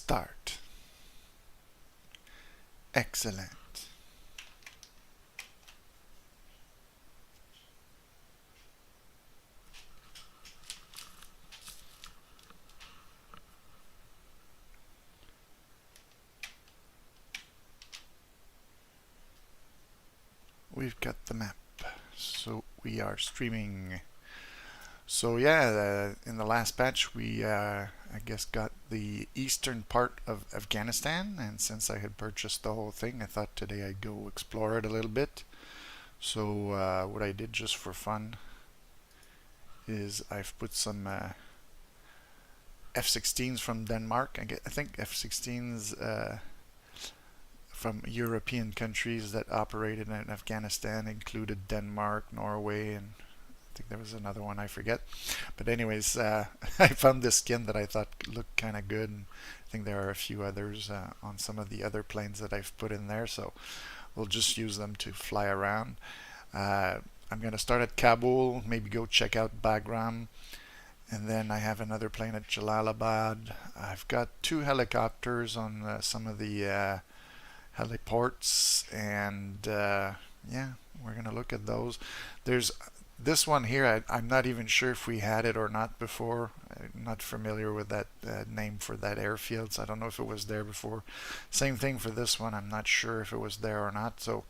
Start. Excellent. We've got the map. So we are streaming. So yeah, in the last patch we I guess got the eastern part of Afghanistan, and since I had purchased the whole thing, I thought today I'd go explore it a little bit. So what I did just for fun is I've put some F-16s from Denmark. I think F-16s from European countries that operated in Afghanistan included Denmark, Norway, and I think there was another one I forget. But anyways, I found this skin that I thought looked kind of good, and I think there are a few others on some of the other planes that I've put in there, so we'll just use them to fly around. I'm going to start at Kabul, maybe go check out Bagram, and then I have another plane at Jalalabad. I've got 2 helicopters on some of the heliports, and yeah, we're gonna look at those. There's this one here. I'm not even sure if we had it or not before. I'm not familiar with that name for that airfield, so I don't know if it was there before. Same thing for this one. I'm not sure if it was there or not. So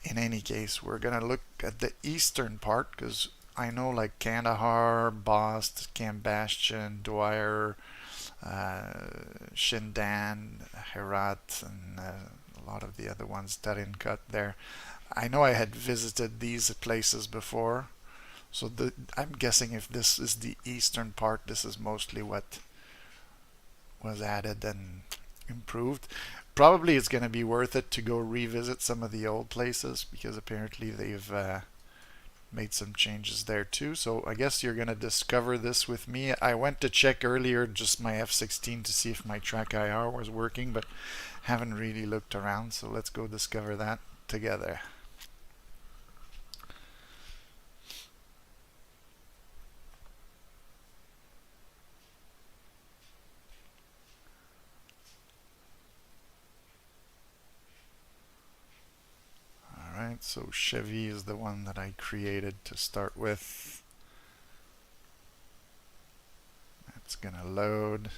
in any case, we're gonna look at the eastern part, because I know like Kandahar, Bast, Camp Bastion, Dwyer, Shindan, Herat, and a lot of the other ones that didn't cut there. I know I had visited these places before, so I'm guessing if this is the eastern part, this is mostly what was added and improved. Probably it's going to be worth it to go revisit some of the old places, because apparently they've made some changes there too. So I guess you're gonna discover this with me. I went to check earlier just my F-16 to see if my track IR was working, but haven't really looked around, so let's go discover that together. Alright, so Chevy is the one that I created to start with. That's gonna load.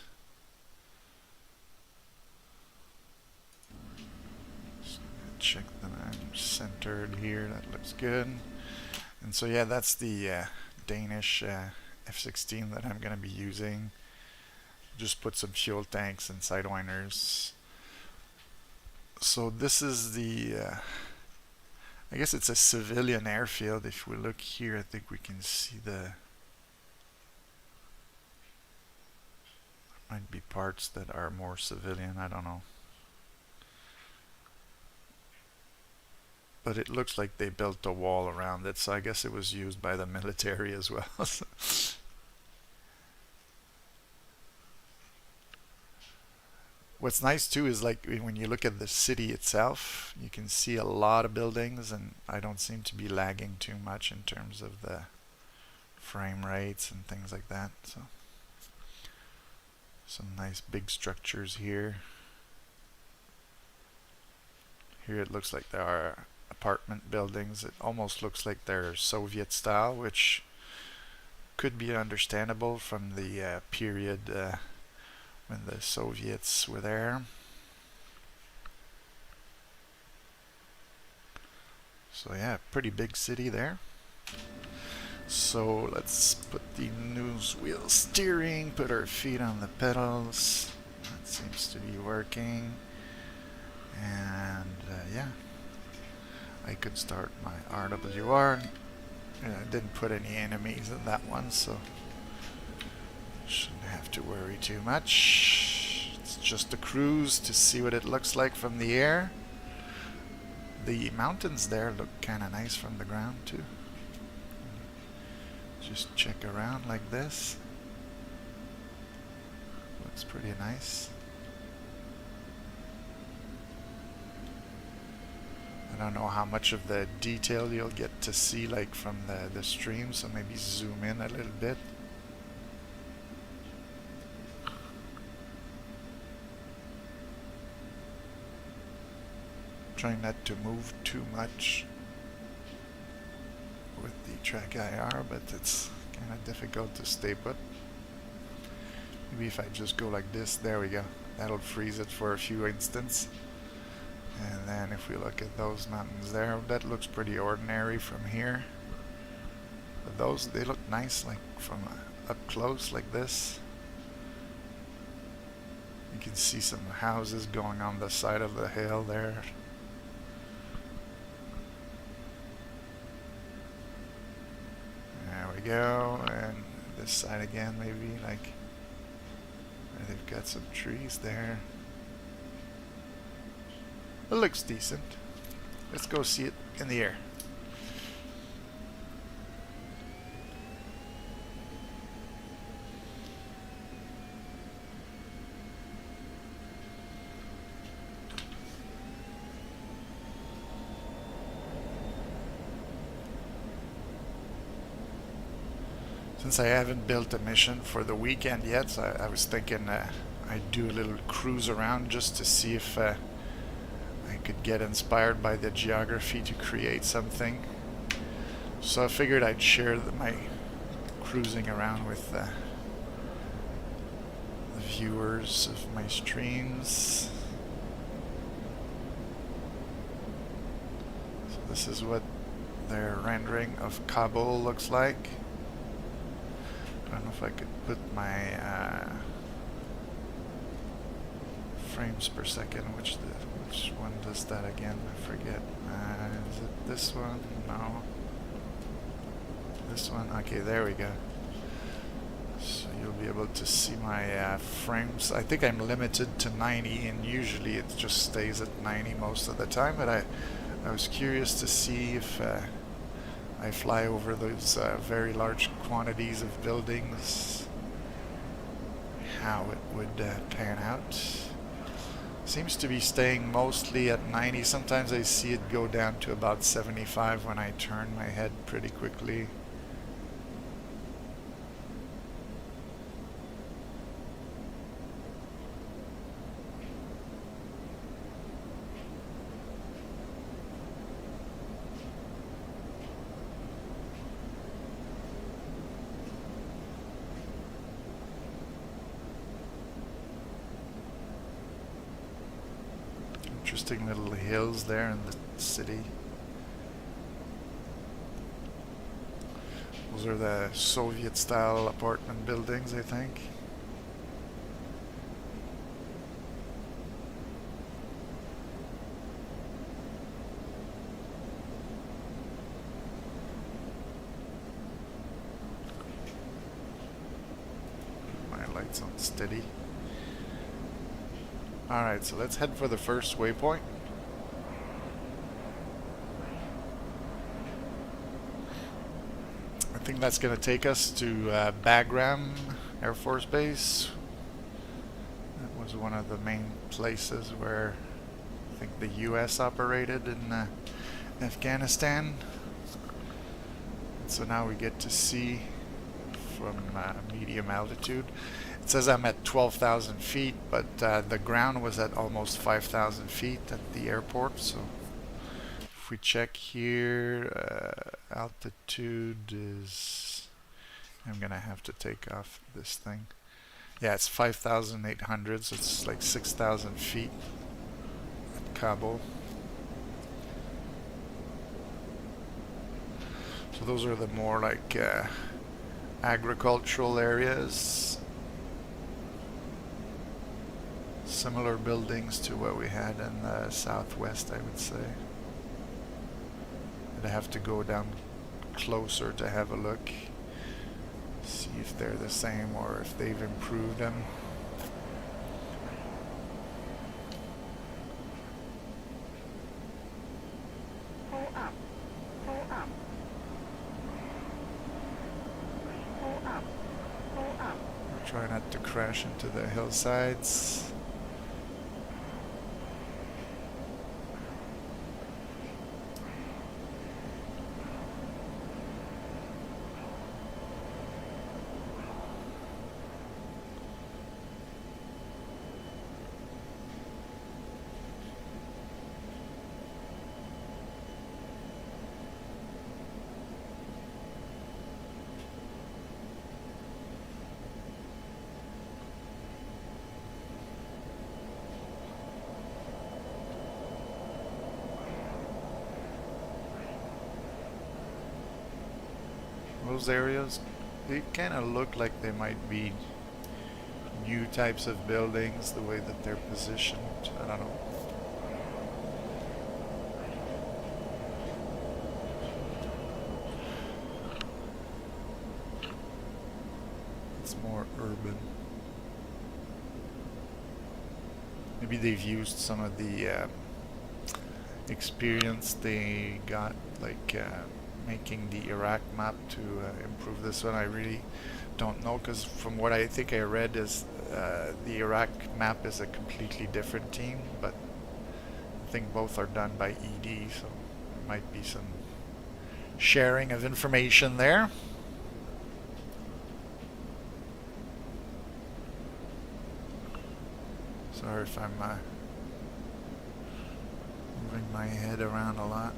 Just check that I'm centered here. That looks good. And so yeah, that's the Danish F-16 that I'm gonna be using. Just put some fuel tanks and sidewinders. So this is the I guess it's a civilian airfield. If we look here, I think we can see the might be parts that are more civilian, I don't know. But it looks like they built a wall around it, so I guess it was used by the military as well. What's nice too is like when you look at the city itself, you can see a lot of buildings, and I don't seem to be lagging too much in terms of the frame rates and things like that. So some nice big structures here. Here it looks like there are apartment buildings. It almost looks like they're Soviet style, which could be understandable from the period when the Soviets were there. So yeah, pretty big city there. So let's put the news wheel steering, put our feet on the pedals. That seems to be working. And yeah, I could start my RWR. I didn't put any enemies in that one, so shouldn't have to worry too much. It's just a cruise to see what it looks like from the air. The mountains there look kind of nice from the ground too. Just check around like this. Looks pretty nice. I don't know how much of the detail you'll get to see like from the stream, so maybe zoom in a little bit. Trying not to move too much with the track IR, but it's kind of difficult to stay put. Maybe if I just go like this, there we go. That'll freeze it for a few instants. And then if we look at those mountains there, that looks pretty ordinary from here. But those, they look nice, like from up close like this. You can see some houses going on the side of the hill there. There we go, and this side again, maybe like they've got some trees there. It looks decent. Let's go see it in the air. Since I haven't built a mission for the weekend yet, so I was thinking I'd do a little cruise around just to see if I could get inspired by the geography to create something. So I figured I'd share my cruising around with the viewers of my streams. So this is what their rendering of Kabul looks like. I don't know if I could put my frames per second. Which one does that again? I forget. Is it this one? No. This one? Okay, there we go. So you'll be able to see my frames. I think I'm limited to 90, and usually it just stays at 90 most of the time. But I was curious to see if I fly over those very large quantities of buildings, how it would pan out. Seems to be staying mostly at 90. Sometimes I see it go down to about 75 when I turn my head pretty quickly. Interesting little hills there in the city. Those are the Soviet-style apartment buildings, I think. My light's on steady. Alright, so let's head for the first waypoint. I think that's going to take us to Bagram Air Force Base. That was one of the main places where I think the US operated in Afghanistan. So now we get to see from medium altitude. It says I'm at 12,000 feet, but the ground was at almost 5,000 feet at the airport. So if we check here, altitude is, I'm gonna have to take off this thing. Yeah, it's 5,800, so it's like 6,000 feet at Kabul. So those are the more like agricultural areas. Similar buildings to what we had in the southwest, I would say. I'd have to go down closer to have a look, see if they're the same or if they've improved them. Pull up, pull up, pull up, pull up. Try not to crash into the hillsides. those areas, they kind of look like they might be new types of buildings, the way that they're positioned. I don't know. It's more urban. Maybe they've used some of the experience they got, like making the Iraq map to improve this one. I really don't know, because from what I think I read is the Iraq map is a completely different team, but I think both are done by ED, so there might be some sharing of information there. Sorry if I'm moving my head around a lot.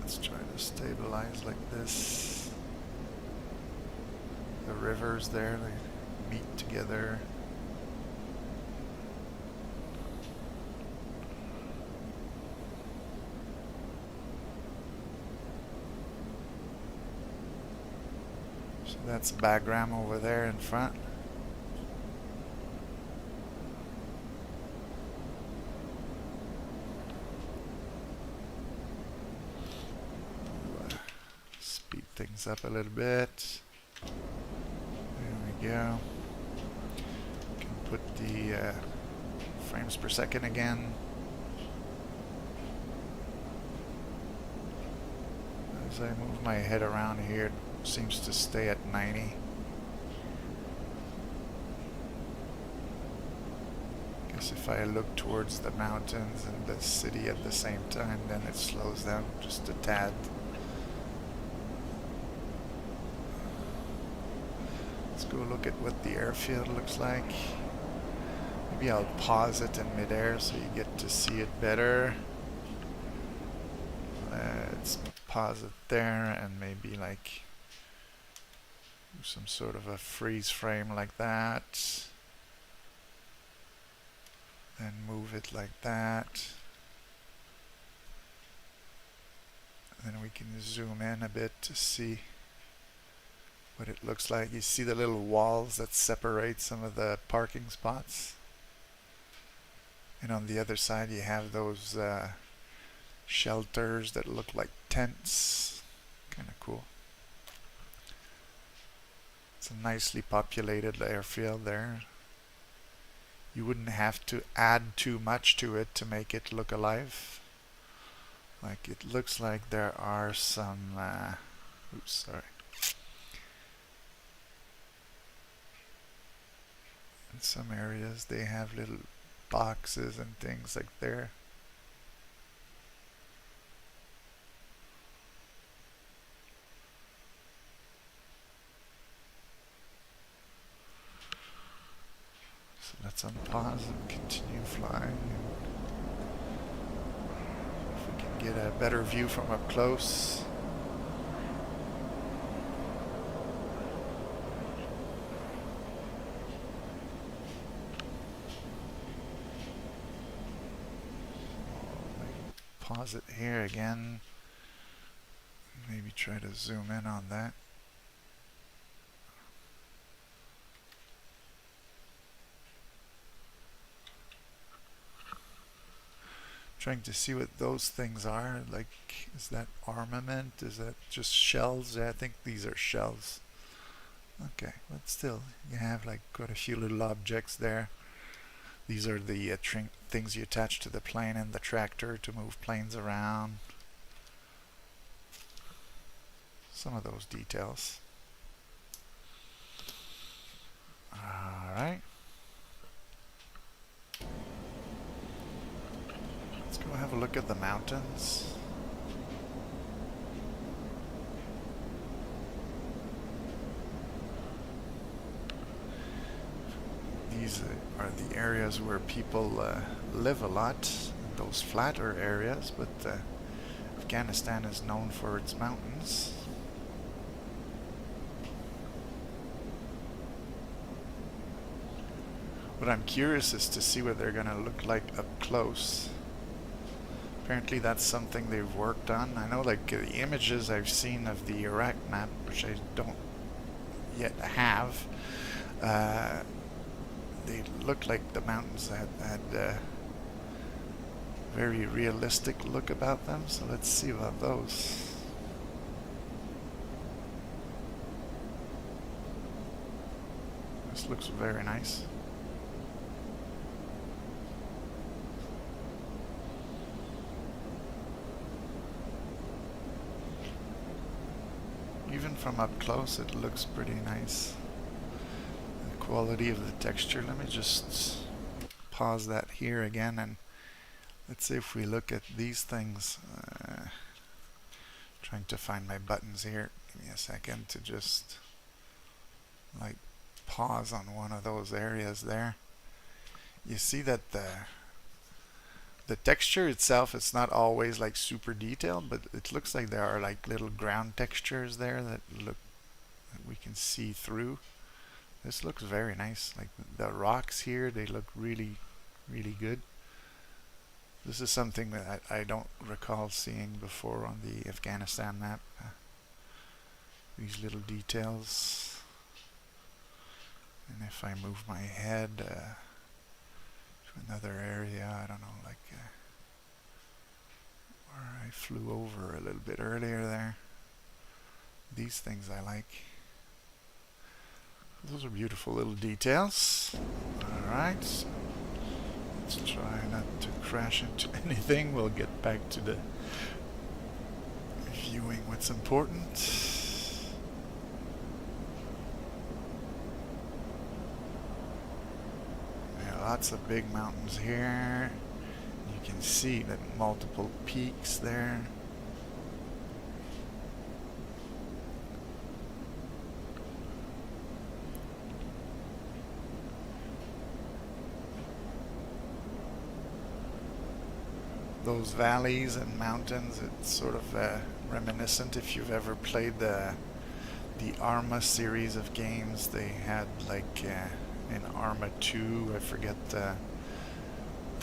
Let's try to stabilize like this. The rivers there, they meet together. So that's Bagram over there in front. Speed things up a little bit. There we go. Can put the frames per second again. As I move my head around here, it seems to stay at 90. Guess if I look towards the mountains and the city at the same time, then it slows down just a tad. Let's go look at what the airfield looks like. Maybe I'll pause it in midair so you get to see it better. Let's pause it there and maybe like do some sort of a freeze frame like that. Then move it like that. And then we can zoom in a bit to see what it looks like. You see the little walls that separate some of the parking spots, and on the other side you have those shelters that look like tents. Kind of cool. It's a nicely populated airfield there. You wouldn't have to add too much to it to make it look alive. Like, it looks like there are some oops, sorry. In some areas they have little boxes and things like there. So let's unpause and continue flying. If we can get a better view from up close. Pause it here again. Maybe try to zoom in on that. Trying to see what those things are. Like, is that armament? Is that just shells? Yeah, I think these are shells. Okay, but still, you have like quite a few little objects there. These are the things you attach to the plane and the tractor to move planes around. Some of those details. Alright. Let's go have a look at the mountains. These are the areas where people live a lot, those flatter areas, but Afghanistan is known for its mountains. What I'm curious is to see what they're going to look like up close. Apparently that's something they've worked on. I know, like, the images I've seen of the Iraq map, which I don't yet have. They look like the mountains had very realistic look about them, so let's see about those. This looks very nice. Even from up close it looks pretty nice. The quality of the texture. Let me just pause that here again, and let's see if we look at these things. Trying to find my buttons here. Give me a second to just like pause on one of those areas there. You see that the texture itself is not always like super detailed, but it looks like there are like little ground textures there that we can see through. This looks very nice. Like the rocks here, they look really good. This is something that I don't recall seeing before on the Afghanistan map. These little details. And if I move my head to another area, I don't know, like where I flew over a little bit earlier there. These things I like. Those are beautiful little details. Alright, so let's try not to crash into anything. We'll get back to the viewing what's important. Lots of big mountains here. You can see that multiple peaks there. Those valleys and mountains, it's sort of reminiscent if you've ever played the Arma series of games. They had like in Arma 2, I forget the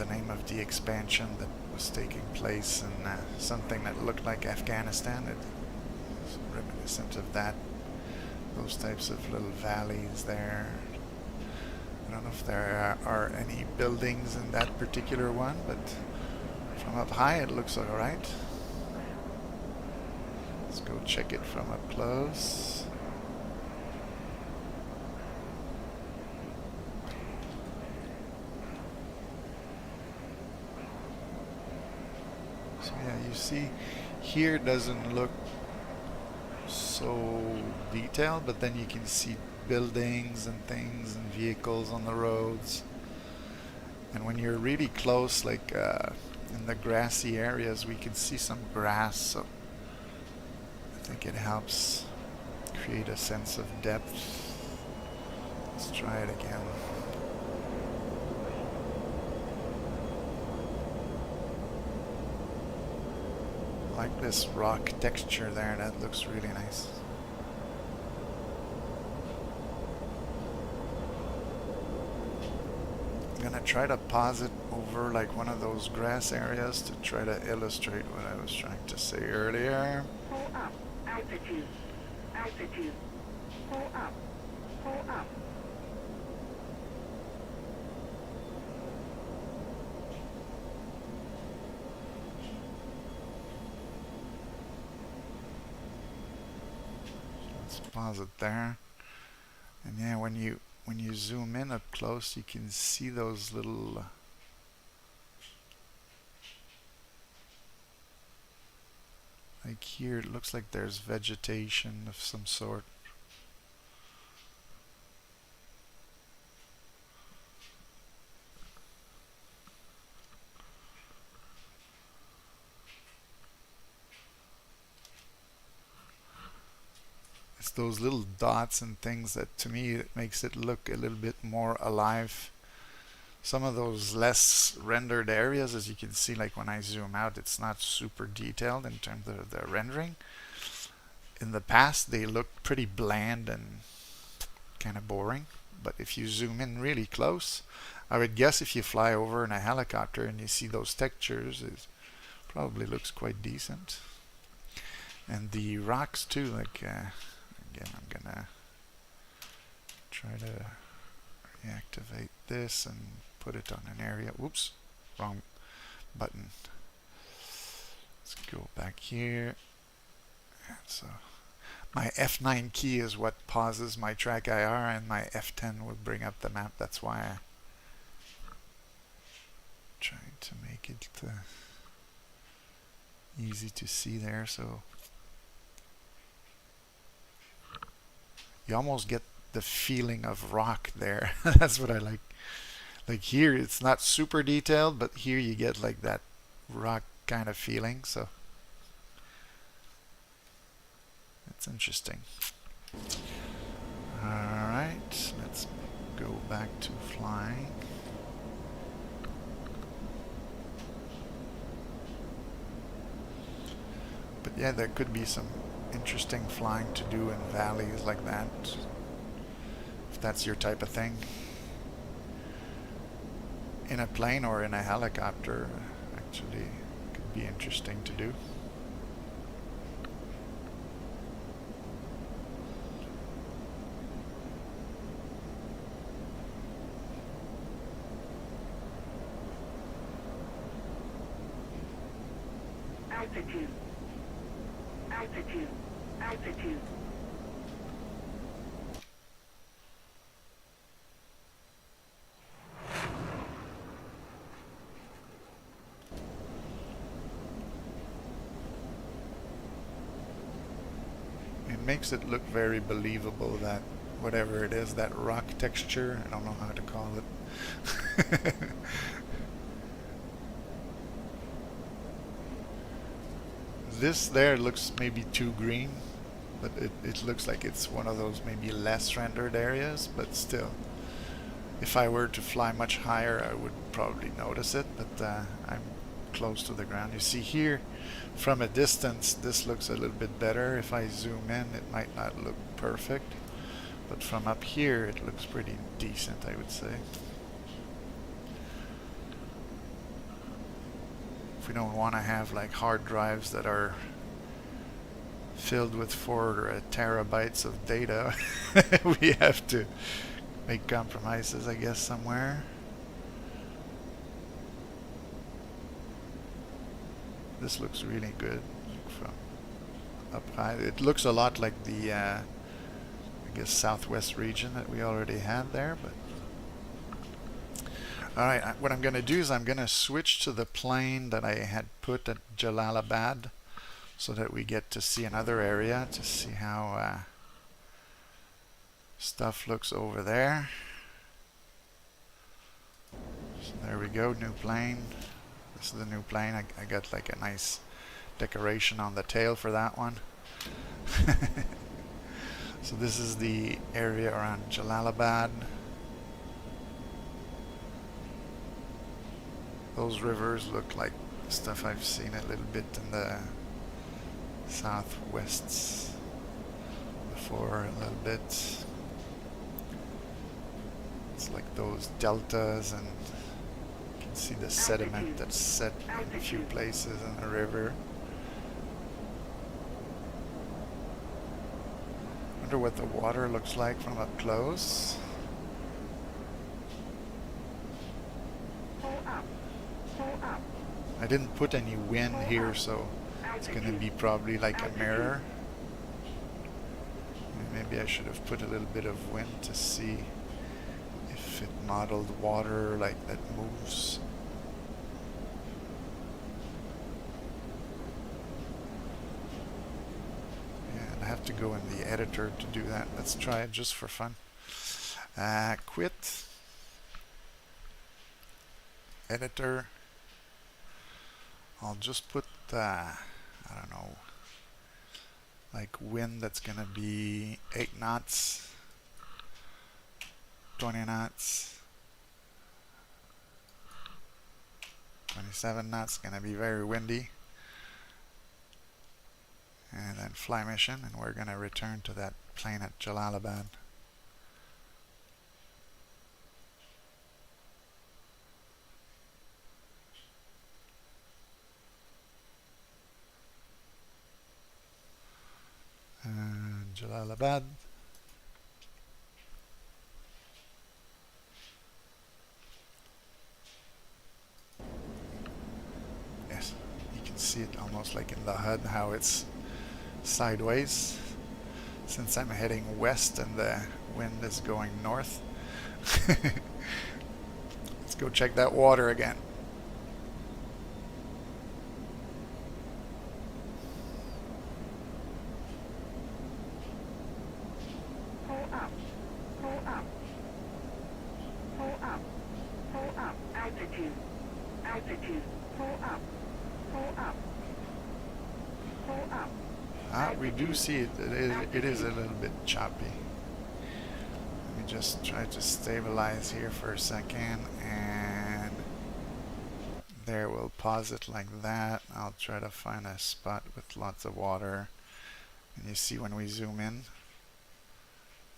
name of the expansion that was taking place in something that looked like Afghanistan. It was reminiscent of that. Those types of little valleys there. I don't know if there are any buildings in that particular one, but from up high it looks alright. Let's go check it from up close. So yeah, you see here it doesn't look so detailed, but then you can see buildings and things and vehicles on the roads. And when you're really close, like in the grassy areas, we can see some grass, so I think it helps create a sense of depth. Let's try it again. Like this rock texture there, that looks really nice. I'm gonna try to pause it over like one of those grass areas to try to illustrate what I was trying to say earlier. Pull up. Altitude. Altitude. Pull up. Pull up. Let's pause it there. And yeah, when you zoom in up close, you can see those little like here it looks like there's vegetation of some sort. It's those little dots and things that to me it makes it look a little bit more alive. Some of those less rendered areas, as you can see, like when I zoom out, it's not super detailed in terms of the rendering. In the past they looked pretty bland and kind of boring, but if you zoom in really close, I would guess if you fly over in a helicopter and you see those textures, it probably looks quite decent. And the rocks too, like again, I'm gonna try to reactivate this and put it on an area. Whoops, wrong button. Let's go back here. So my F9 key is what pauses my track IR, and my F10 will bring up the map. That's why I trying to make it easy to see there. So you almost get the feeling of rock there. That's what I like. Like here, it's not super detailed, but here you get like that rock kind of feeling. So it's interesting. Alright, let's go back to flying. But yeah, there could be some interesting flying to do in valleys like that, if that's your type of thing. In a plane or in a helicopter, actually, could be interesting to do. Altitude. Altitude. Altitude. It makes it look very believable, that whatever it is, that rock texture, I don't know how to call it. This there looks maybe too green, but it looks like it's one of those maybe less rendered areas, but still, if I were to fly much higher, I would probably notice it, but I'm close to the ground. You see here, from a distance, this looks a little bit better. If I zoom in, it might not look perfect, but from up here, it looks pretty decent, I would say. We don't want to have like hard drives that are filled with 4 terabytes of data. We have to make compromises, I guess, somewhere. This looks really good from up high. It looks a lot like the I guess southwest region that we already had there, but alright, what I'm going to do is I'm going to switch to the plane that I had put at Jalalabad so that we get to see another area, to see how stuff looks over there. So there we go, new plane. This is the new plane. I got like a nice decoration on the tail for that one. So this is the area around Jalalabad. Those rivers look like stuff I've seen a little bit in the southwests before, a little bit. It's like those deltas, and you can see the sediment that's set in a few places in the river. Wonder what the water looks like from up close. I didn't put any wind here, so it's going to be probably like a mirror. Maybe I should have put a little bit of wind to see if it modeled water like that moves. Yeah, I have to go in the editor to do that. Let's try it just for fun. Quit. Editor. I'll just put, I don't know, like wind that's going to be 8 knots, 20 knots, 27 knots, going to be very windy. And then fly mission, and we're going to return to that plane at Jalalabad. Jalalabad. see it almost like in the HUD how it's sideways since I'm heading west and the wind is going north. Let's go check that water again. Pull up. Pull up. Pull up. Pull up. Altitude. Altitude. Pull up. Pull up. Pull up. We do see it. It is a little bit choppy. Let me just try to stabilize here for a second, and there, we'll pause it like that. I'll try to find a spot with lots of water. And you see when we zoom in,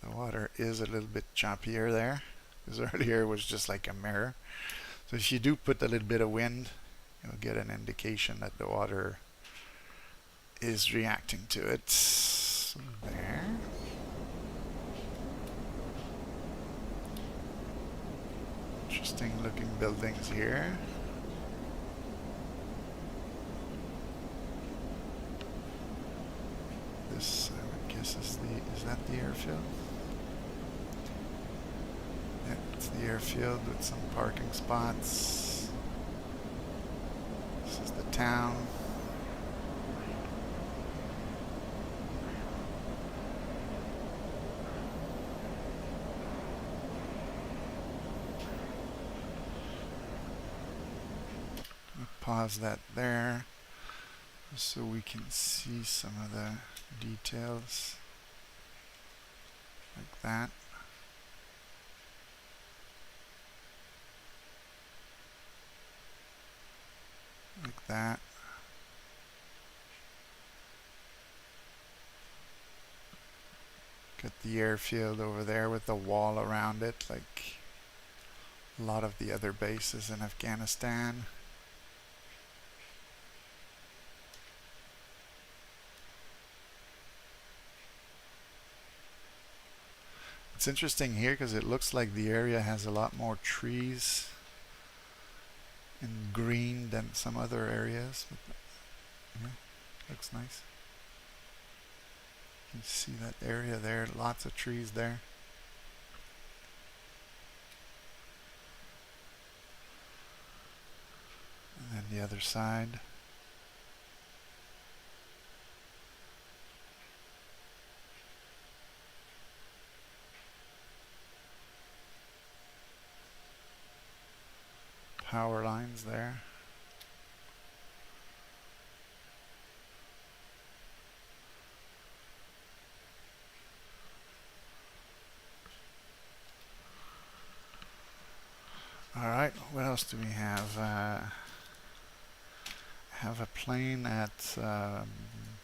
the water is a little bit choppier there, because earlier it was just like a mirror. So if you do put a little bit of wind, you'll get an indication that the water is reacting to it. So there. Interesting looking buildings here. This, I would guess, is that the airfield? Yeah, it's the airfield with some parking spots. This is the town. Pause that there so we can see some of the details like that. Like that. Got the airfield over there with the wall around it, like a lot of the other bases in Afghanistan. It's interesting here because it looks like the area has a lot more trees and green than some other areas. But yeah, looks nice. You can see that area there, lots of trees there. And then the other side. Power lines there. All right, what else do we have? Have a plane at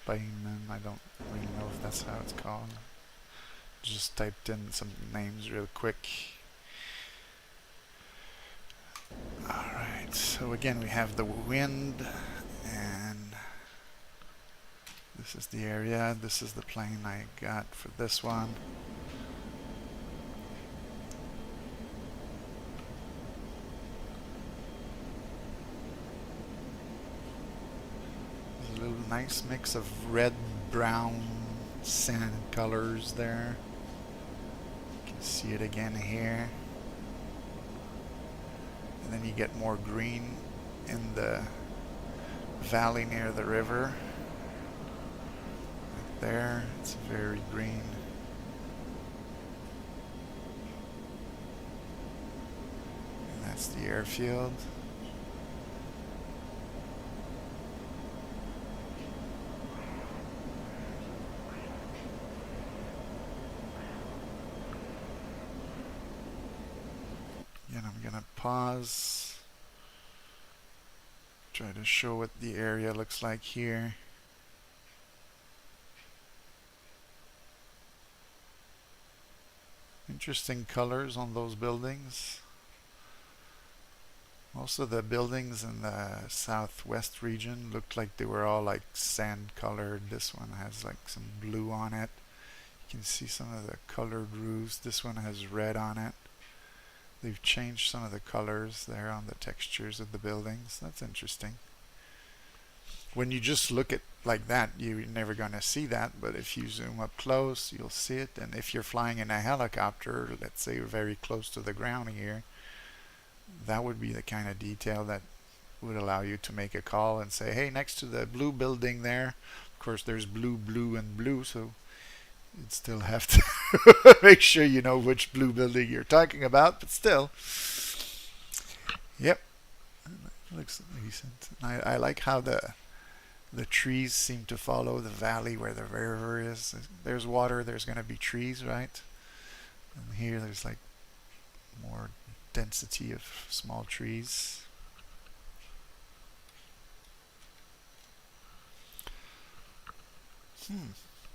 Bagram. I don't really know if that's how it's called. Just typed in some names real quick. Alright, so again we have the wind, and this is the area. This is the plane I got for this one. There's a little nice mix of red, brown, sand colors there. You can see it again here. And then you get more green in the valley near the river. Right there, it's very green. And that's the airfield. Again, I'm gonna pause, try to show what the area looks like here. Interesting colors on those buildings. Most of the buildings in the southwest region looked like they were all like sand colored. This one has like some blue on it. You can see some of the colored roofs. This one has red on it. They've changed some of the colors there on the textures of the buildings. That's interesting. when you just look at like that, you're never going to see that. But if you zoom up close, you'll see it. And if you're flying in a helicopter, let's say you're very close to the ground here, that would be the kind of detail that would allow you to make a call and say, hey, next to the blue building there, of course there's blue, blue, and blue, so you'd still have to make sure you know which blue building you're talking about, but still. Yep, looks decent. I like how the trees seem to follow the valley where the river is. There's water, there's going to be trees, right? And here there's like more density of small trees.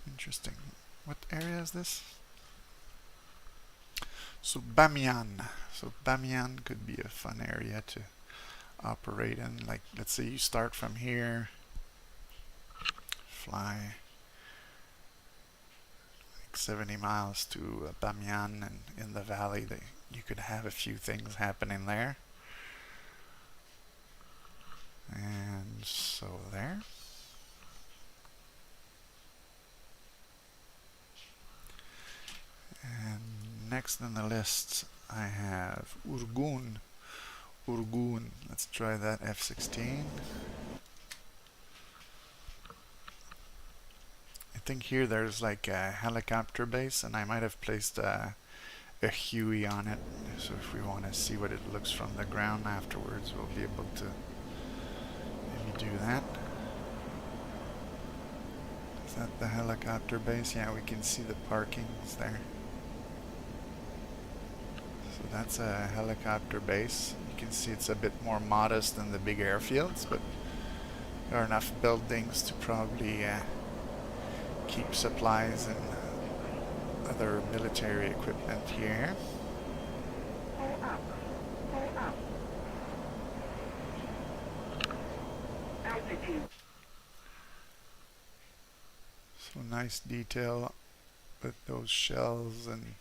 Interesting. What area is this? So Bamiyan. So Bamiyan could be a fun area to operate in. Like, let's say you start from here, fly like 70 miles to Bamiyan, and in the valley you could have a few things happening there. And so there. And next on the list I have Urgun. Let's try that F-16. I think here there's like a helicopter base, and I might have placed a Huey on it. So if we want to see what it looks from the ground afterwards, we'll be able to maybe do that. Is that the helicopter base? Yeah, we can see the parkings there. So that's a helicopter base. You can see it's a bit more modest than the big airfields, but there are enough buildings to probably keep supplies and other military equipment here. Pull up. Pull up. Altitude. So nice detail with those shells and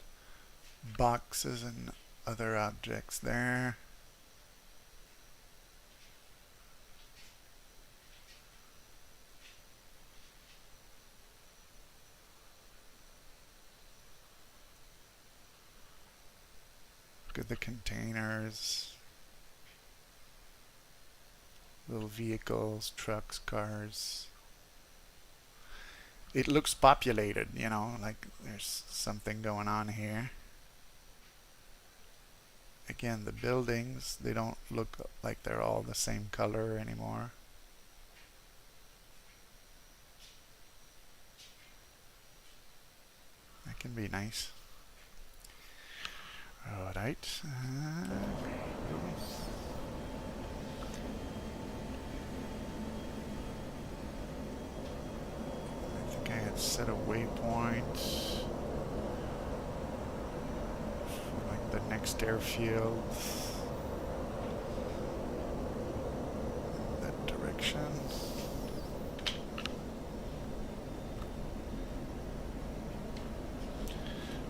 boxes and other objects there. Look at the containers, little vehicles, trucks, cars. It looks populated, you know, like there's something going on here. Again, the buildings, they don't look like they're all the same color anymore. That can be nice. Alright. I think I had set a waypoint the next airfield in that direction.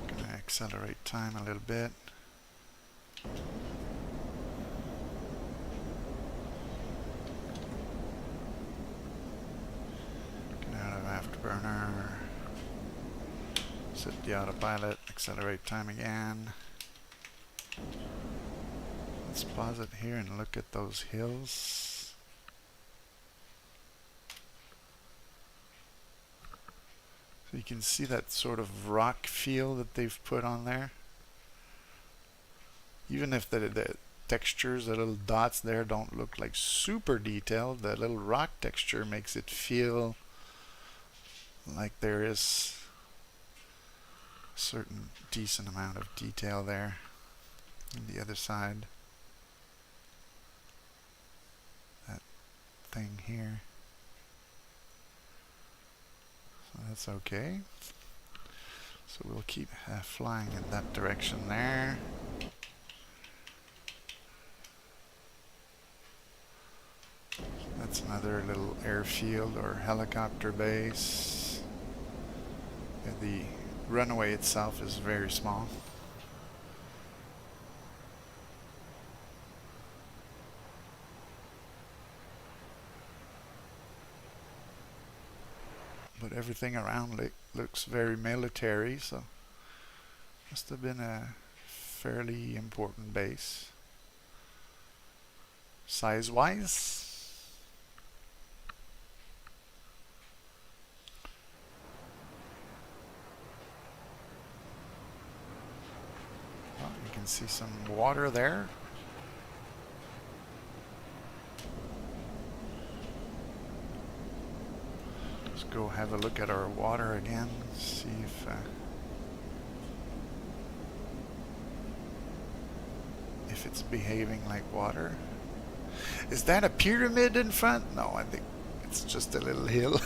Gonna accelerate time a little bit. Get out of afterburner. Set the autopilot. Accelerate time again. Let's pause it here and look at those hills. So you can see that sort of rock feel that they've put on there. Even if the textures, the little dots there don't look like super detailed, the little rock texture makes it feel like there is a certain decent amount of detail there. And the other side, that thing here, so that's okay. So we'll keep flying in that direction there. That's another little airfield or helicopter base. And the runway itself is very small. but everything around looks very military, so must have been a fairly important base size-wise. Well, you can see some water there. Let's go have a look at our water again, see if it's behaving like water. Is that a pyramid in front? No, I think it's just a little hill.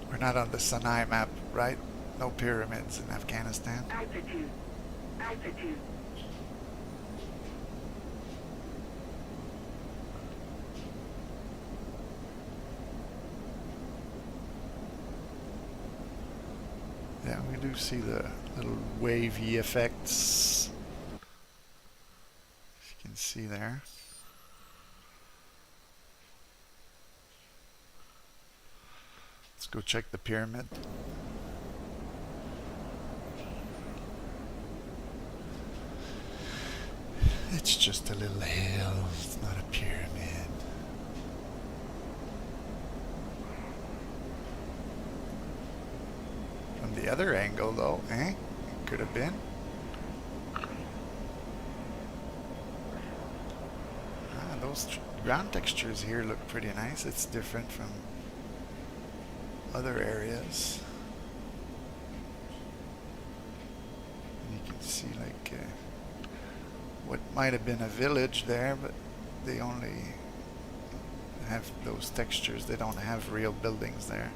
We're not on the Sinai map, right? No pyramids in Afghanistan. Altitude. Altitude. Yeah, we do see the little wavy effects. As you can see there. Let's go check the pyramid. It's just a little hill. It's not a pyramid. From the other angle, though, it could have been. Those ground textures here look pretty nice. It's different from other areas. And you can see like what might have been a village there, but they only have those textures. They don't have real buildings there.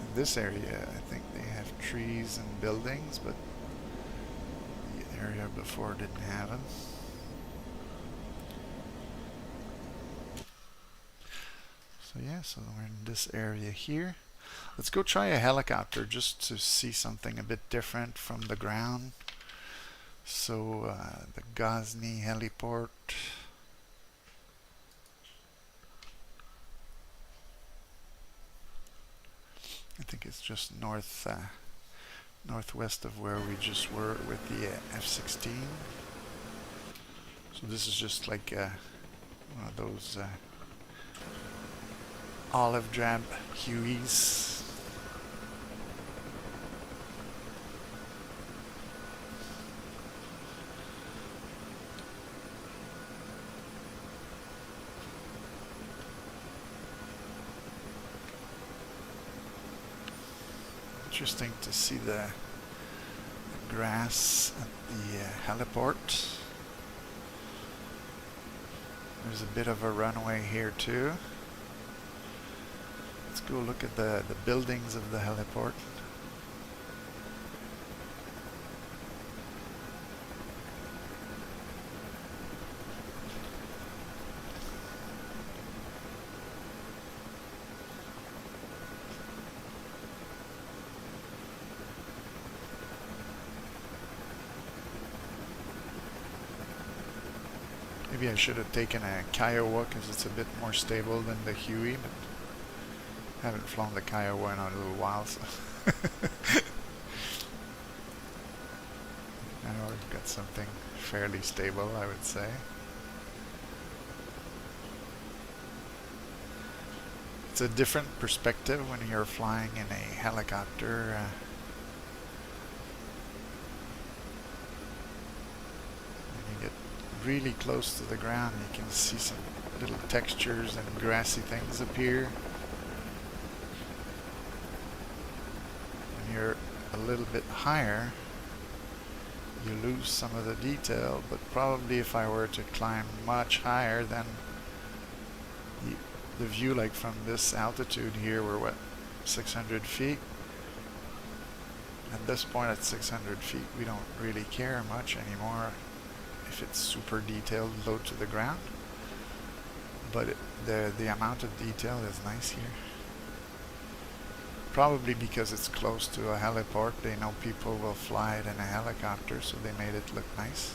In this area, I think they have trees and buildings, but the area before didn't have them. So yeah, so we're in this area here. Let's go try a helicopter just to see something a bit different from the ground. So the Ghazni heliport. I think it's just northwest of where we just were with the F-16. So this is just like one of those olive drab Hueys. Interesting to see the grass at the heliport. There's a bit of a runway here too. Let's go look at the buildings of the heliport. Maybe I should have taken a Kiowa because it's a bit more stable than the Huey, but I haven't flown the Kiowa in a little while, so now we've got something fairly stable, I would say. It's a different perspective when you're flying in a helicopter. Really close to the ground, you can see some little textures and grassy things appear. When you're a little bit higher, you lose some of the detail, but probably if I were to climb much higher, then the view, like from this altitude here, we're what, 600 feet? At this point at 600 feet, we don't really care much anymore if it's super detailed low to the ground, but the amount of detail is nice here. Probably because it's close to a heliport, they know people will fly it in a helicopter, so they made it look nice.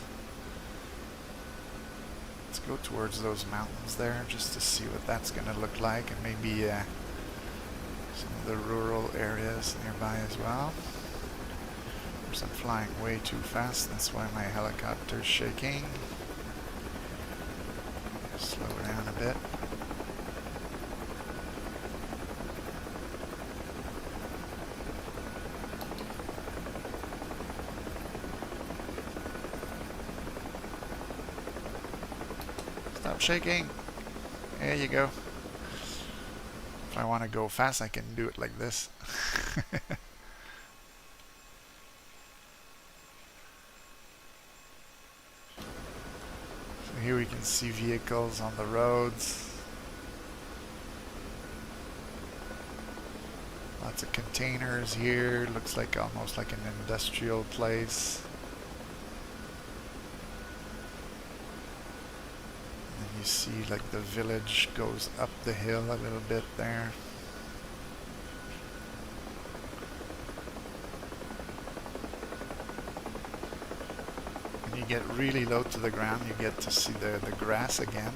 Let's go towards those mountains there just to see what that's going to look like, and maybe some of the rural areas nearby as well. Of course, I'm flying way too fast, that's why my helicopter's shaking. Slow down a bit. Stop shaking. There you go. If I want to go fast, I can do it like this. So here we can see vehicles on the roads. Lots of containers here. Looks like almost like an industrial place. You see like the village goes up the hill a little bit there. When you get really low to the ground, you get to see the grass again.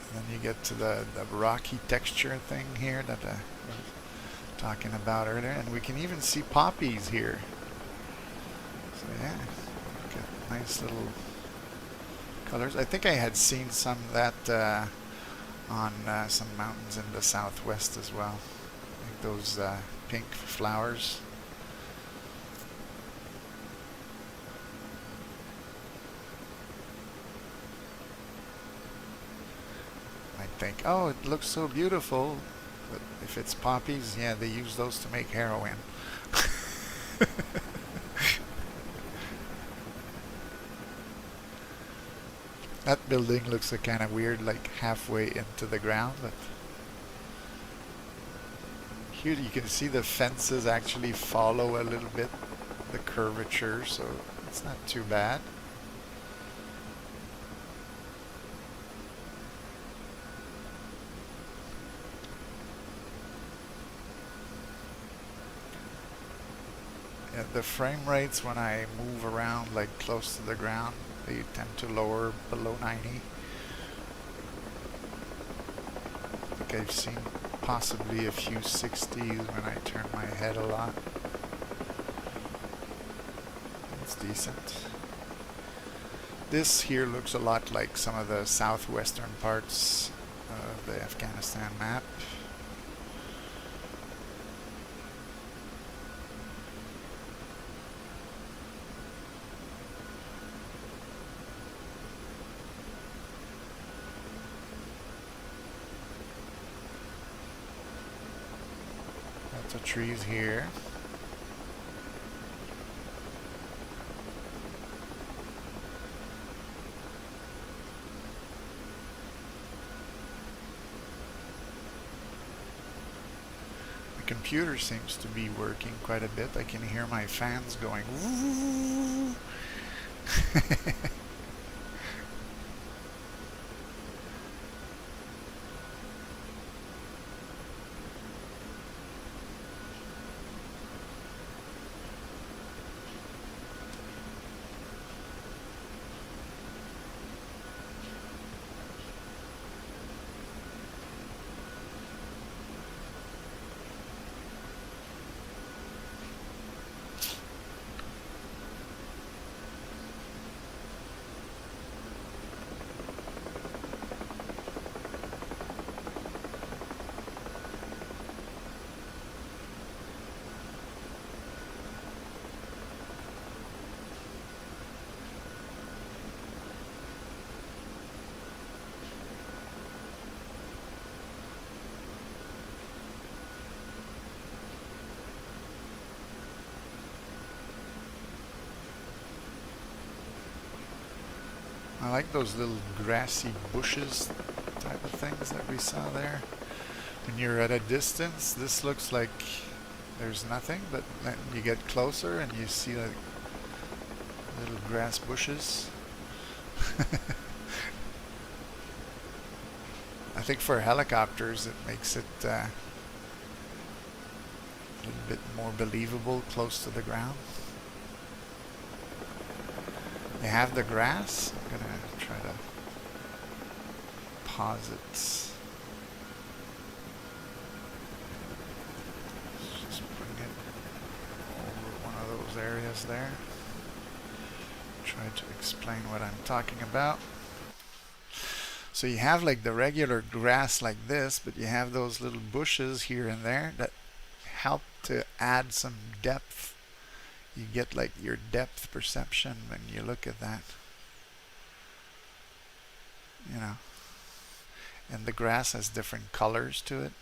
And then you get to the rocky texture thing here that I was talking about earlier, and we can even see poppies here. So yeah, got nice little colors. I think I had seen some of that on some mountains in the southwest as well. Like those pink flowers. Might think, oh, it looks so beautiful. But if it's poppies, yeah, they use those to make heroin. That building looks kind of weird, like halfway into the ground, but here you can see the fences actually follow a little bit the curvature, so it's not too bad. Yeah, the frame rates when I move around like close to the ground, they tend to lower below 90. I think I've seen possibly a few 60s when I turn my head a lot. It's decent. This here looks a lot like some of the southwestern parts of the Afghanistan map. Lots of trees here. The computer seems to be working quite a bit. I can hear my fans going woo. I like those little grassy bushes type of things that we saw there. When you're at a distance, this looks like there's nothing, but then you get closer and you see like little grass bushes. I think for helicopters it makes it a little bit more believable close to the ground. They have the grass. I'm gonna try to pause it. Just bring it over one of those areas there. Try to explain what I'm talking about. So you have like the regular grass like this, but you have those little bushes here and there that help to add some depth. You get like your depth perception when you look at that. You know. And the grass has different colors to it.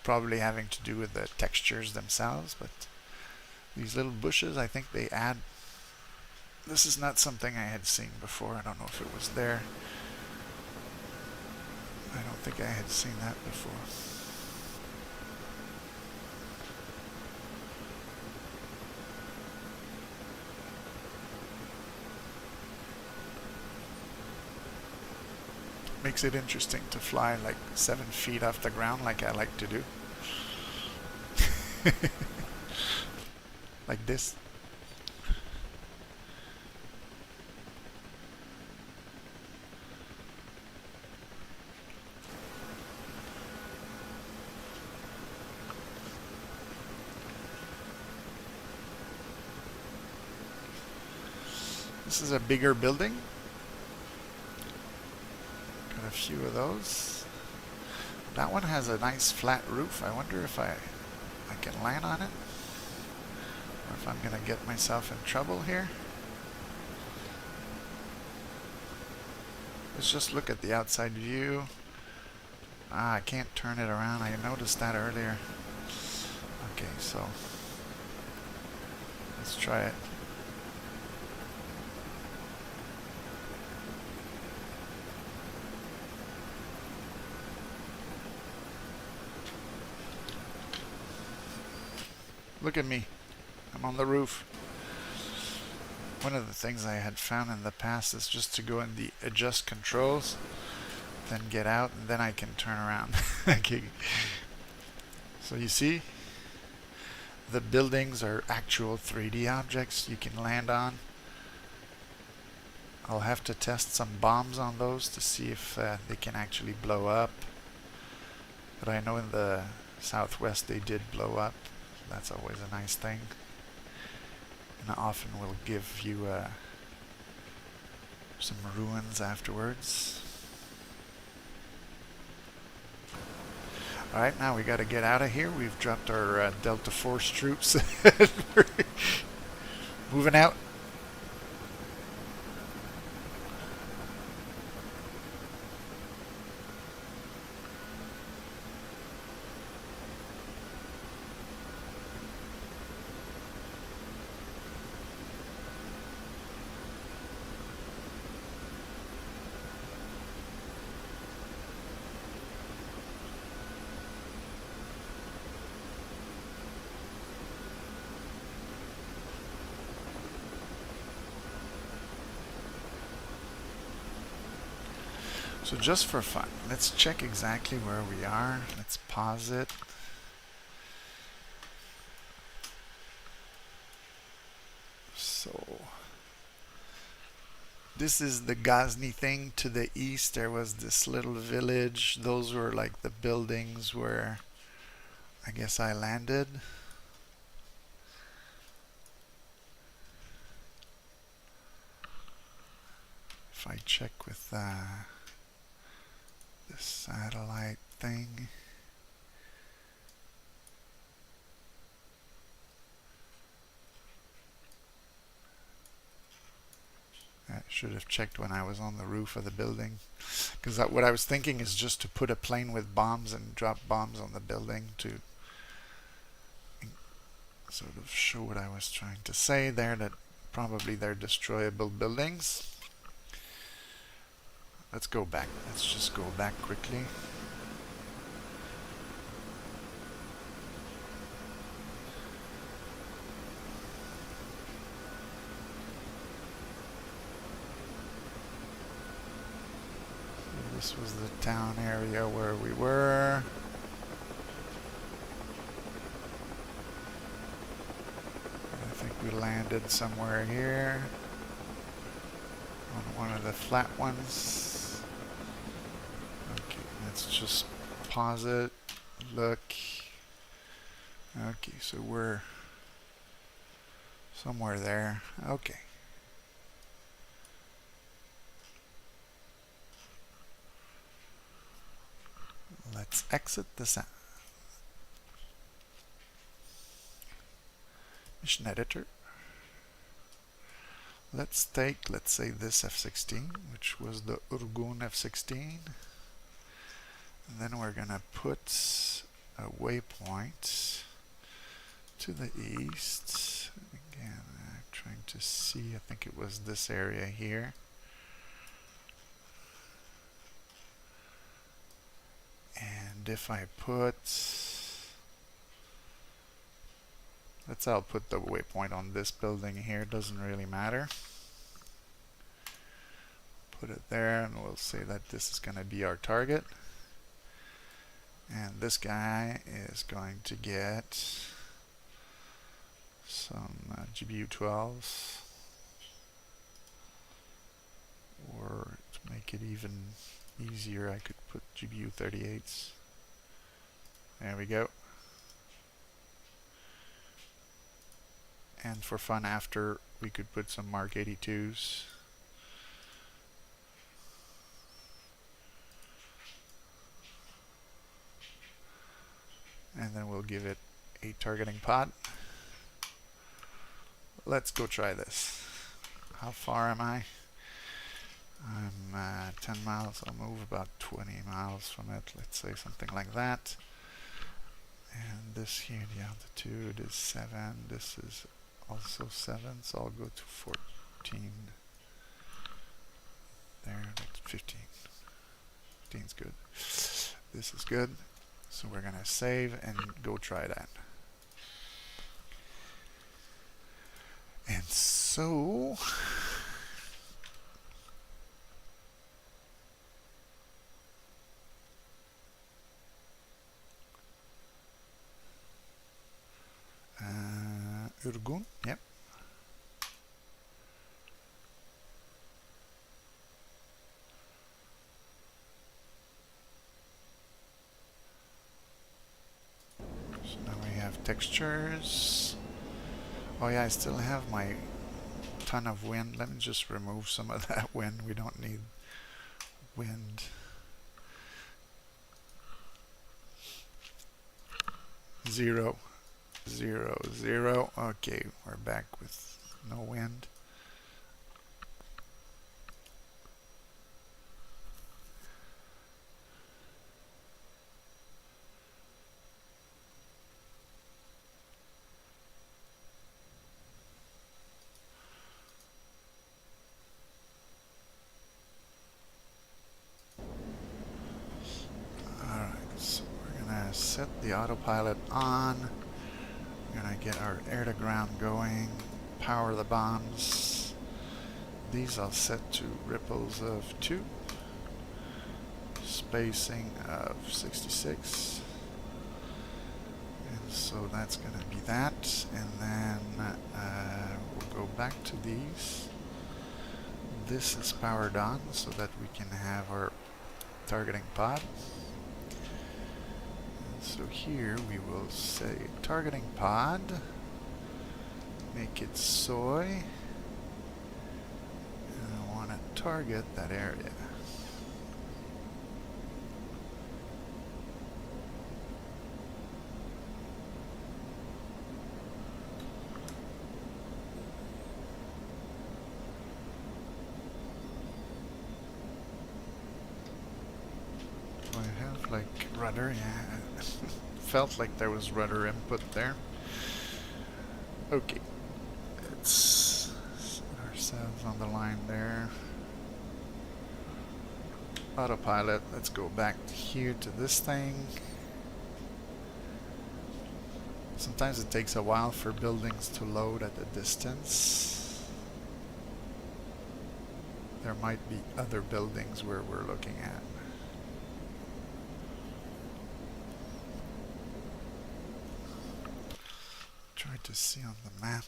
Probably having to do with the textures themselves, but these little bushes, I think they add. This is not something I had seen before. I don't know if it was there. I don't think I had seen that before. Makes it interesting to fly like 7 feet off the ground like I like to do. Like this. This is a bigger building. Got a few of those. That one has a nice flat roof. I wonder if I can land on it, or if I'm gonna get myself in trouble here. Let's just look at the outside view. I can't turn it around. I noticed that earlier. Okay, so let's try it. Look at me. I'm on the roof. One of the things I had found in the past is just to go in the adjust controls, then get out, and then I can turn around. Okay. So you see, the buildings are actual 3D objects you can land on. I'll have to test some bombs on those to see if they can actually blow up. But I know in the southwest they did blow up. That's always a nice thing, and often will give you some ruins afterwards. Alright, now we got to get out of here. We've dropped our Delta Force troops. We're moving out. So just for fun, let's check exactly where we are. Let's pause it. So this is the Ghazni thing. To the east there was this little village. Those were like the buildings where I guess I landed. If I check with the satellite thing, I should have checked when I was on the roof of the building, because what I was thinking is just to put a plane with bombs and drop bombs on the building to sort of show what I was trying to say there, that probably they're destroyable buildings. Let's go back. Let's just go back quickly. This was the town area where we were. I think we landed somewhere here on one of the flat ones. Okay, let's just pause it. Look. Okay, so we're somewhere there. Okay. Let's exit the mission editor. Let's take, let's say, this F-16, which was the Urgun F-16. And then we're gonna put a waypoint to the east. Again, I'm trying to see, I think it was this area here. And if I put, I'll put the waypoint on this building here, doesn't really matter. Put it there and we'll say that this is going to be our target. And this guy is going to get some GBU-12s, or to make it even easier, I could put GBU-38s. There we go. And for fun after, we could put some Mark 82s. And then we'll give it a targeting pod. Let's go try this. How far am I? I'm 10 miles. I'll move about 20 miles from it. Let's say something like that. And this here, the altitude is 7. This is also 7, so I'll go to 14. There, that's 15. 15's good. This is good. So we're gonna save and go try that. And so Urgun, yep. So now we have textures. Oh yeah, I still have my ton of wind. Let me just remove some of that wind. We don't need wind. 0, 0, 0. Okay, we're back with no wind. Set the autopilot on. We're gonna get our air to ground going, power the bombs. These I'll set to ripples of 2, spacing of 66, and so that's gonna be that. And then we'll go back to these. This is powered on so that we can have our targeting pod. So here we will say targeting pod, make it soy, and I want to target that area. Do I have like rudder? Yeah. Felt like there was rudder input there. Okay, let's set ourselves on the line there. Autopilot, let's go back here to this thing. Sometimes it takes a while for buildings to load at a distance. There might be other buildings where we're looking at. to see on the map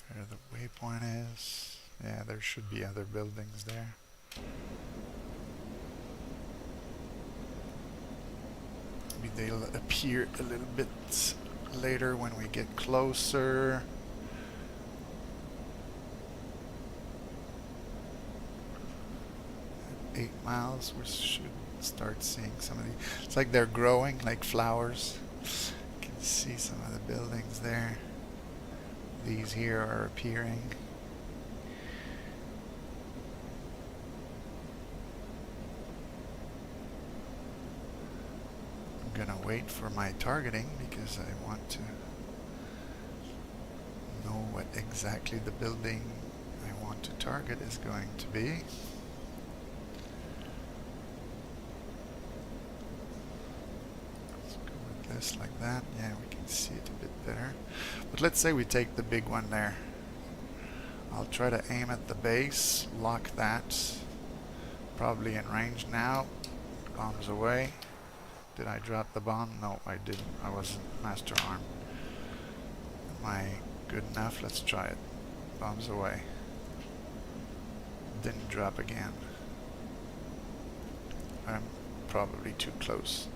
where the waypoint is. Yeah, there should be other buildings there. Maybe they'll appear a little bit later when we get closer. At 8 miles, we should start seeing some of these. It's like they're growing like flowers. You can see some of the buildings there. These here are appearing. I'm gonna wait for my targeting because I want to know what exactly the building I want to target is going to be. Let's go with this like that. Yeah, we can see it a bit better. But let's say we take the big one there. I'll try to aim at the base, lock that. Probably in range now. Bombs away. Did I drop the bomb? No, I didn't. I wasn't master armed. Am I good enough? Let's try it. Bombs away. Didn't drop again. I'm probably too close.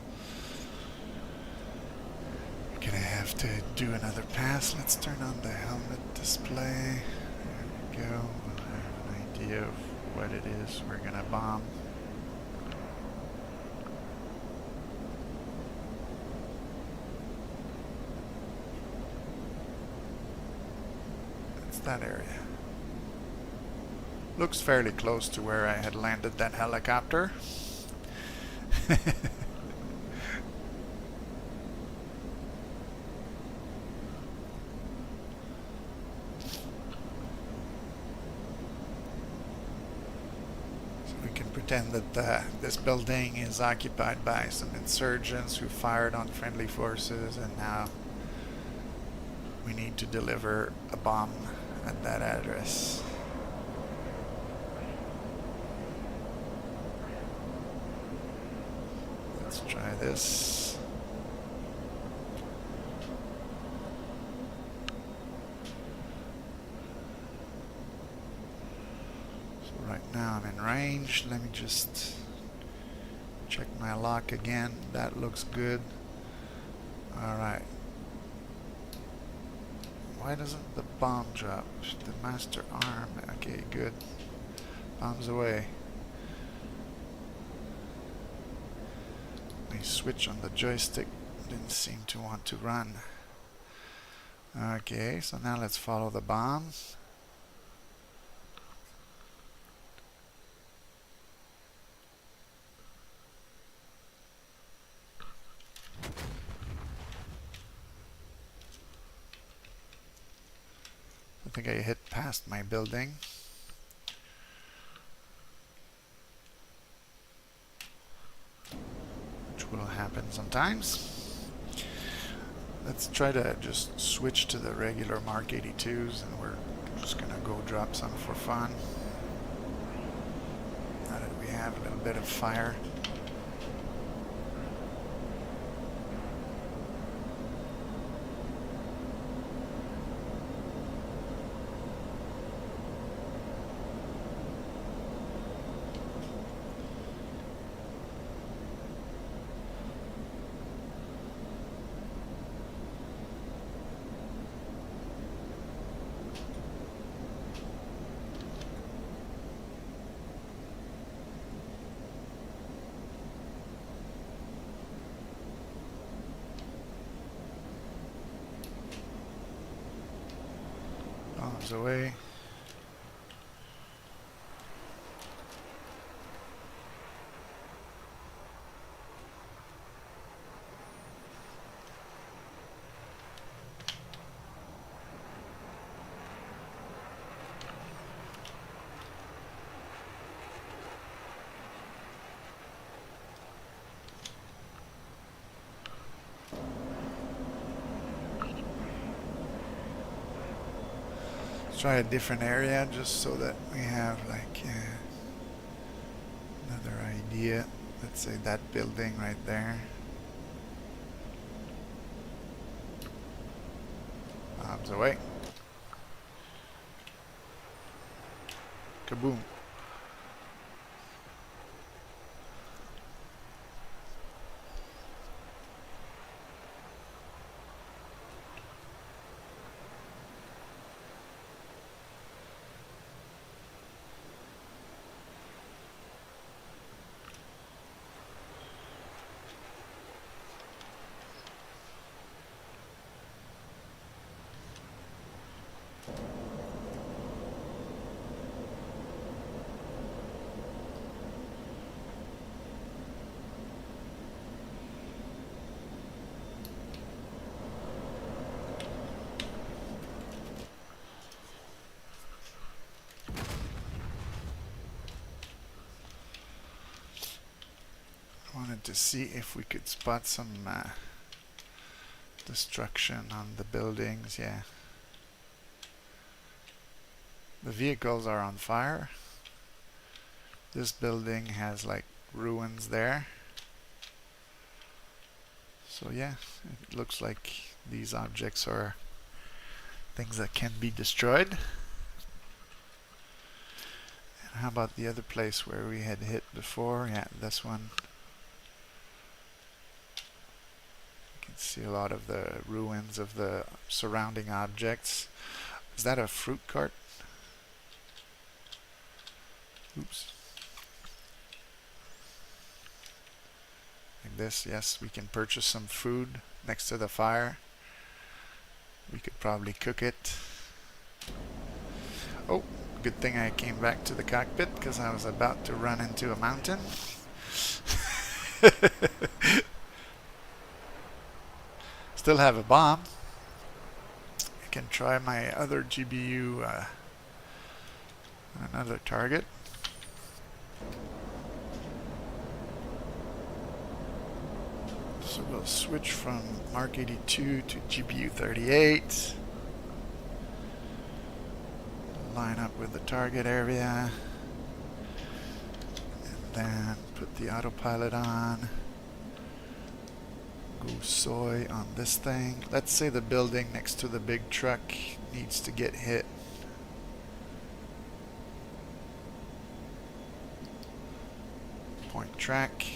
Gonna have to do another pass. Let's turn on the helmet display. There we go. We'll have an idea of what it is we're gonna bomb. That's that area. Looks fairly close to where I had landed that helicopter. Pretend that this building is occupied by some insurgents who fired on friendly forces, and now we need to deliver a bomb at that address. Let's try this. Right now I'm in range. Let me just check my lock again. That looks good. Alright. Why doesn't the bomb drop? The master arm. Okay, good. Bombs away. My switch on the joystick didn't seem to want to run. Okay, so now let's follow the bomb. I think I hit past my building. Which will happen sometimes. Let's try to just switch to the regular Mark 82s, and we're just gonna go drop some for fun. Now that we have a little bit of fire. Bombs away. Try a different area just so that we have like another idea. Let's say that building right there. Bombs away. Kaboom. Wanted to see if we could spot some destruction on the buildings. Yeah. The vehicles are on fire. This building has like ruins there. So yeah, it looks like these objects are things that can be destroyed. And how about the other place where we had hit before? Yeah, this one. You can see a lot of the ruins of the surrounding objects. Is that a fruit cart? Oops. Like this, yes, we can purchase some food next to the fire. We could probably cook it. Oh, good thing I came back to the cockpit because I was about to run into a mountain. Still have a bomb. I can try my other GBU on another target. So we'll switch from Mark 82 to GBU 38. Line up with the target area. And then put the autopilot on. Go soy on this thing. Let's say the building next to the big truck needs to get hit. Point track.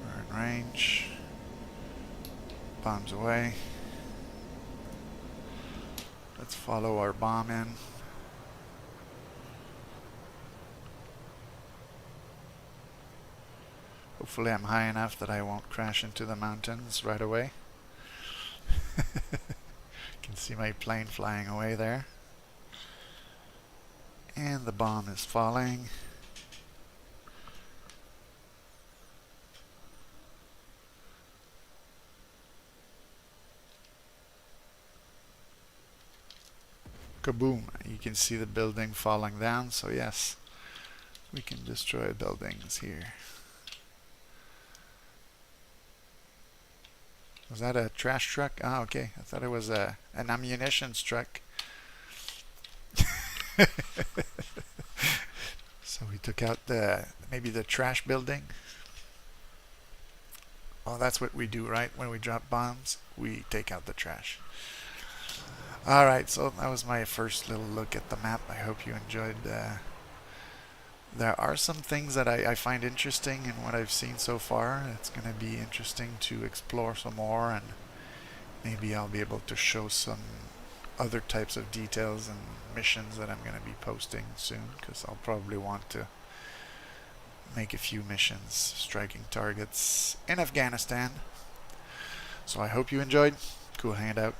We're in range. Bombs away. Let's follow our bomb in. Hopefully I'm high enough that I won't crash into the mountains right away. You can see my plane flying away there. And the bomb is falling. Kaboom! You can see the building falling down, so yes, we can destroy buildings here. Was that a trash truck? Ah, okay. I thought it was an ammunitions truck. So we took out maybe the trash building. Oh, that's what we do, right? When we drop bombs, we take out the trash. Alright, so that was my first little look at the map. I hope you enjoyed. There are some things that I find interesting in what I've seen so far. It's going to be interesting to explore some more, and maybe I'll be able to show some other types of details and missions that I'm going to be posting soon, because I'll probably want to make a few missions striking targets in Afghanistan. So I hope you enjoyed. Cool hangout.